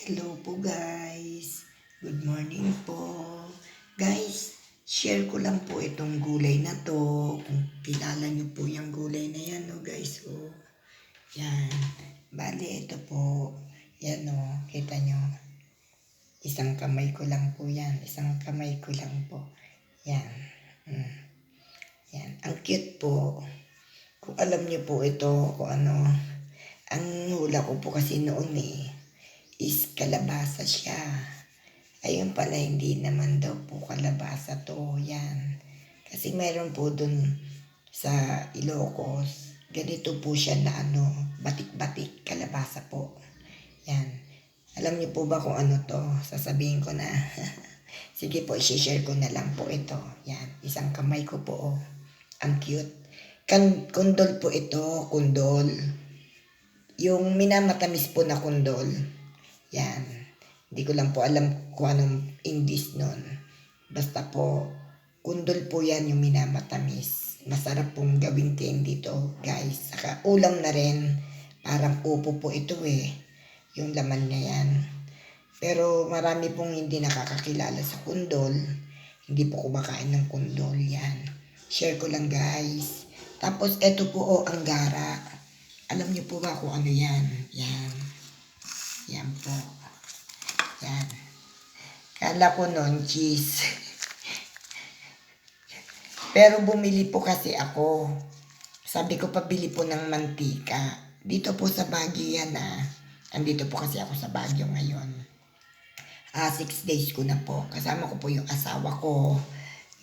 Hello po guys. Good morning po. Guys, share ko lang po itong gulay na to. Kung kilala nyo po yung gulay na yan, no guys. Oh, yan. Bali, ito po. Yan o, kita nyo. Isang kamay ko lang po yan. Isang kamay ko lang po. Yan. Yan. Ang cute po. Kung alam nyo po ito, kung ano. Ang hula ko po kasi noon is kalabasa siya. Ayun pala, hindi naman daw po kalabasa to. Yan. Kasi mayroon po dun sa Ilocos. Ganito po siya na batik-batik, kalabasa po. Yan. Alam niyo po ba kung ano to? Sasabihin ko na. Sige po, i-share ko na lang po ito. Yan. Isang kamay ko po. Ang cute. Kundol po ito. Kundol. Yung minamatamis po na kundol. Yan. Hindi ko lang po alam kung anong English nun. Basta po, kundol po yan yung minamatamis. Masarap pong gawing candy to, guys. Saka ulam na rin. Parang upo po ito yung laman niya yan. Pero marami pong hindi nakakakilala sa kundol. Hindi po kumakain ng kundol yan. Share ko lang, guys. Tapos eto po ang gara. Alam niyo po ba kung ano yan? Yan. Yan po. Yan. Kala ko nun, cheese. Pero bumili po kasi ako. Sabi ko pabili po ng mantika. Dito po sa Baguio yan Andito po kasi ako sa Baguio ngayon. 6 days ko na po. Kasama ko po yung asawa ko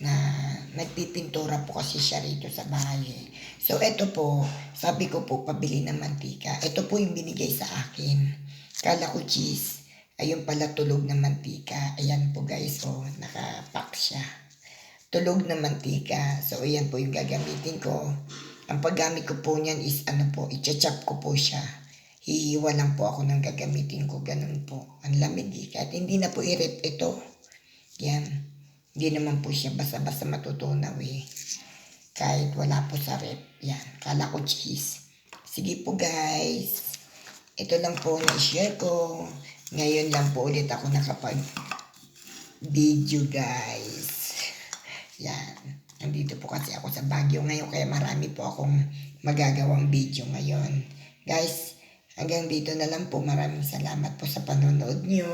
na nagpipintura po kasi siya rito sa bahay. So, ito po, sabi ko po, pabili ng mantika. Ito po yung binigay sa akin. Kala ko cheese. Ayun pala, tulog na mantika. Ayan po guys, nakapack siya. Tulog na mantika. So, ayan po yung gagamitin ko. Ang paggamit ko po niyan is, i-chop ko po siya. Hihiwa lang po ako ng gagamitin ko. Ganun po. Ang lamig Kahit hindi na po i-rep ito. Yan. Hindi naman po siya basta-basta matutunaw Kahit wala po sa rep. Yan. Kala ko cheese. Sige po guys. Ito lang po na-share ko. Ngayon lang po ulit ako nakapag-video guys. Yan. Nandito po kasi ako sa Baguio ngayon. Kaya marami po akong magagawang video ngayon. Guys, hanggang dito na lang po. Maraming salamat po sa panonood nyo.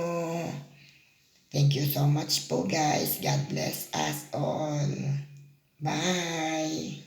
Thank you so much po guys. God bless us all. Bye!